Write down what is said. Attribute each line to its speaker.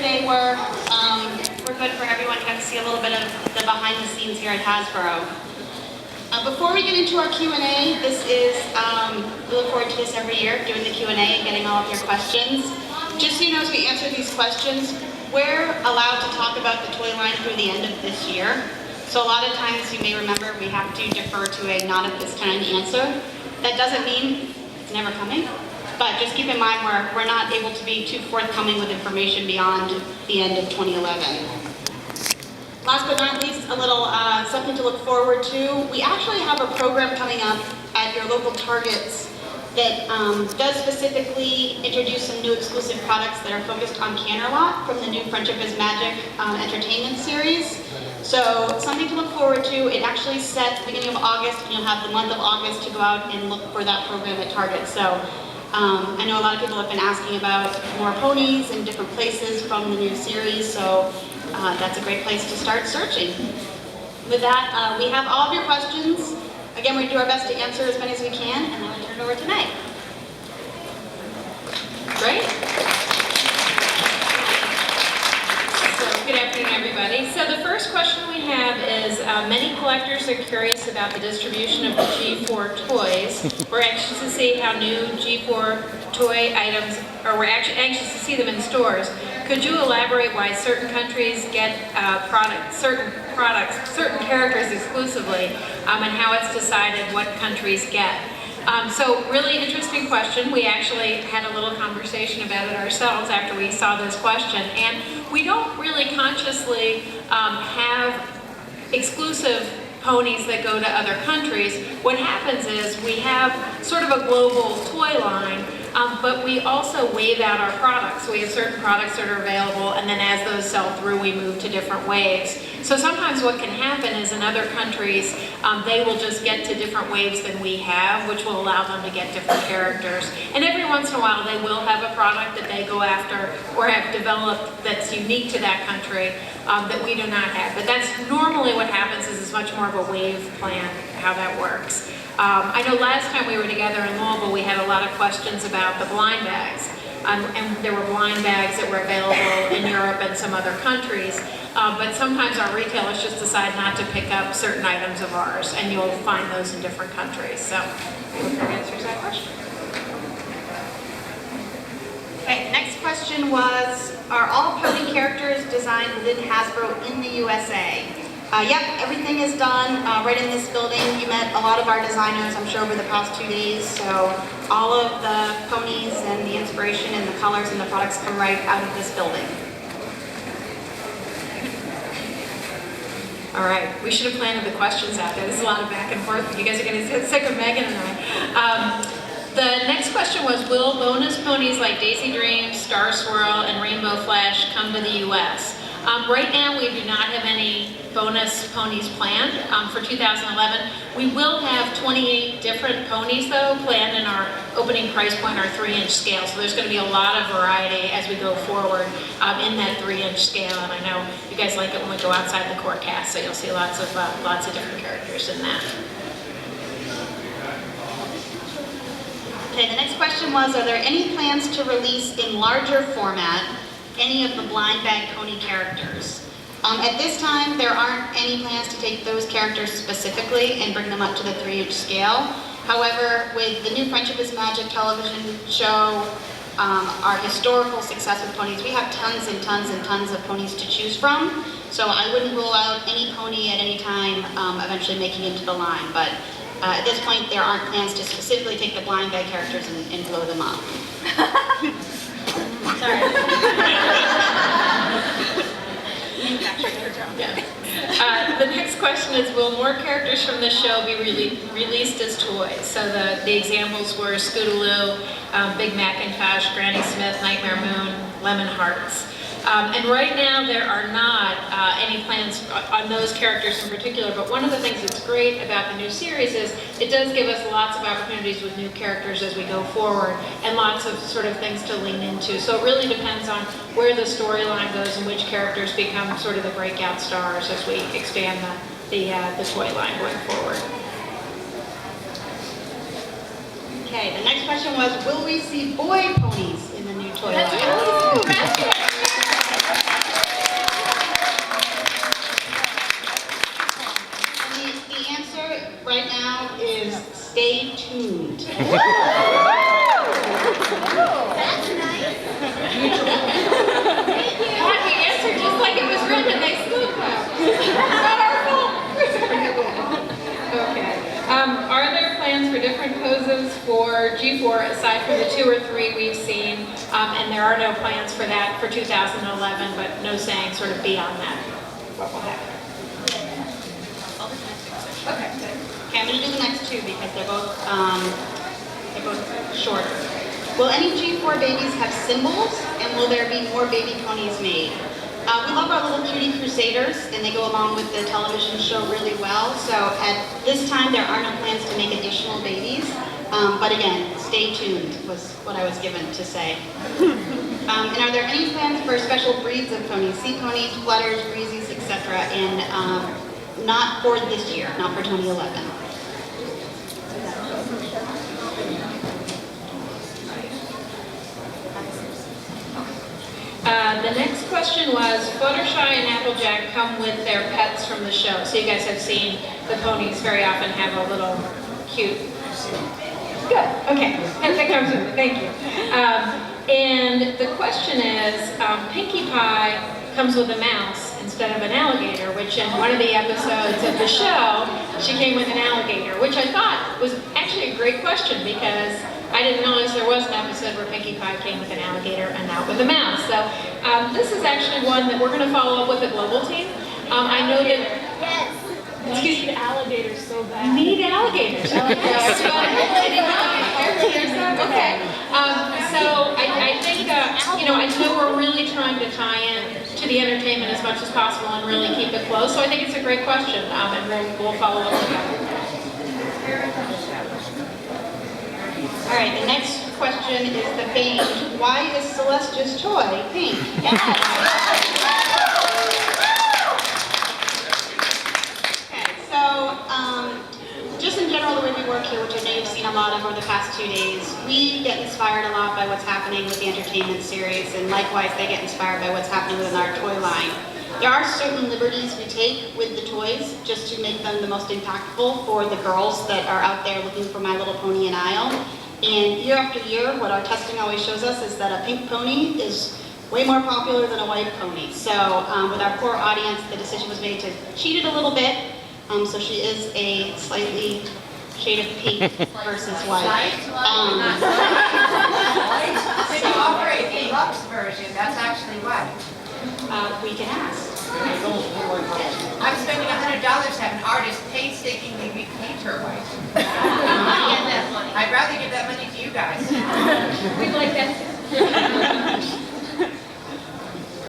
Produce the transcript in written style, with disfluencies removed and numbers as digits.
Speaker 1: they were good for everyone. Got to see a little bit of the behind the scenes here at Hasbro. Before we get into our Q&A, this is, we look forward to this every year, doing the Q&A and getting all of your questions. Just so you know, as we answer these questions, we're allowed to talk about the toy line through the end of this year. So a lot of times, you may remember, we have to defer to a not at this time answer. That doesn't mean it's never coming, but just keep in mind we're not able to be too forthcoming with information beyond the end of 2011. Last but not least, a little something to look forward to. We actually have a program coming up at your local Targets that does specifically introduce some new exclusive products that are focused on Canterlot from the new Friendship is Magic entertainment series. So something to look forward to. It actually sets the beginning of August, and you'll have the month of August to go out and look for that program at Target. So I know a lot of people have been asking about more ponies in different places from the new series, so that's a great place to start searching. With that, we have all of your questions. Again, we do our best to answer as many as we can, and then we'll turn it over to Meg.
Speaker 2: Great. So, good afternoon, everybody. So the first question we have is, many collectors are curious about the distribution of the G4 toys. We're anxious to see how new G4 toy items, or we're actually anxious to see them in stores. Could you elaborate why certain countries get certain characters exclusively, and how it's decided what countries get? So really interesting question. We actually had a little conversation about it ourselves after we saw this question, and we don't really consciously have exclusive ponies that go to other countries. What happens is we have sort of a global toy line, but we also wave out our products. We have certain products that are available, and then as those sell through, we move to different waves. So sometimes what can happen is in other countries, they will just get to different waves than we have, which will allow them to get different characters. And every once in a while, they will have a product that they go after or have developed that's unique to that country that we do not have. But that's normally what happens. Is it's much more of a wave plan, how that works. I know last time we were together in Louisville, we had a lot of questions about the blind bags. And there were blind bags that were available in Europe and some other countries. But sometimes our retailers just decide not to pick up certain items of ours, and you'll find those in different countries. So I hope that answers that question.
Speaker 1: Okay, next question was, are all pony characters designed within Hasbro in the USA? Yep, everything is done right in this building. You met a lot of our designers, I'm sure, over the past 2 days. So all of the ponies and the inspiration and the colors and the products come right out of this building.
Speaker 2: All right, we should have planted the questions out there. There's a lot of back and forth. You guys are going to get sick of Megan and I. The next question was, will bonus ponies like Daisy Dreams, Star Swirl, and Rainbow Flash come to the U.S.? Right now, we do not have any bonus ponies planned for 2011. We will have 28 different ponies, though, planned in our opening price point, our 3-inch scale. So there's going to be a lot of variety as we go forward in that 3-inch scale. And I know you guys like it when we go outside the core cast, so you'll see lots of different characters in that.
Speaker 1: Okay, the next question was, are there any plans to release in larger format any of the blind bag pony characters? At this time, there aren't any plans to take those characters specifically and bring them up to the 3-inch scale. However, with the new Friendship is Magic television show, our historical success with ponies, we have tons and tons and tons of ponies to choose from. So I wouldn't rule out any pony at any time eventually making it to the line. But at this point, there aren't plans to specifically take the blind bag characters and blow them up. Sorry.
Speaker 2: The next question is, will more characters from the show be released as toys? So the examples were Scootaloo, Big Macintosh, Granny Smith, Nightmare Moon, Lemon Hearts. And right now there are not any plans on those characters in particular, but one of the things that's great about the new series is it does give us lots of opportunities with new characters as we go forward, and lots of sort of things to lean into. So it really depends on where the storyline goes and which characters become sort of the breakout stars as we expand the toy line going forward.
Speaker 1: Okay, the next question was, will we see boy ponies in the new toy line?
Speaker 2: aside from the 2 or 3 we've seen, and there are no plans for that for 2011, but no saying sort of beyond that what will happen.
Speaker 1: Okay, I'm going to do the next two because they're both shorter. Will any G4 babies have symbols, and will there be more baby ponies made? We love our little cutie crusaders, and they go along with the television show really well. So at this time, there are no plans to make additional babies. But again, stay tuned was what I was given to say. And are there any plans for special breeds of ponies, sea ponies, flutters, breezies, etc.? And not for this year, not for 2011.
Speaker 2: The next question was, Fluttershy and Applejack come with their pets from the show. So you guys have seen the ponies very often have a little cute... Good, okay, that comes with it, thank you. And the question is, Pinkie Pie comes with a mouse instead of an alligator, which in one of the episodes of the show, she came with an alligator, which I thought was actually a great question because I didn't realize there was an episode where Pinkie Pie came with an alligator and not with a mouse. So this is actually one that we're going to follow up with the global team. I know that...
Speaker 3: Yes.
Speaker 2: Excuse me.
Speaker 3: Alligators so bad.
Speaker 2: Need alligators. Okay. Okay. So I think, I know we're really trying to tie in to the entertainment as much as possible and really keep it close. So I think it's a great question, and we'll follow up with that.
Speaker 1: All right, the next question is the famed, why is Celestia's toy pink? Yes. Okay, so just in general, the way we work here, which I know you've seen a lot of over the past 2 days, we get inspired a lot by what's happening with the entertainment series, and likewise, they get inspired by what's happening within our toy line. There are certain liberties we take with the toys just to make them the most impactful for the girls that are out there looking for My Little Pony and Isle. And year after year, what our testing always shows us is that a pink pony is way more popular than a white pony. So with our core audience, the decision was made to cheat it a little bit. So she is a slightly shade of pink versus white.
Speaker 4: If you offer a deluxe version, that's actually white.
Speaker 1: We can ask.
Speaker 4: I'm spending $100 to have an artist painstakingly repaint her white. I'd rather give that money to you guys.
Speaker 2: We'd like that.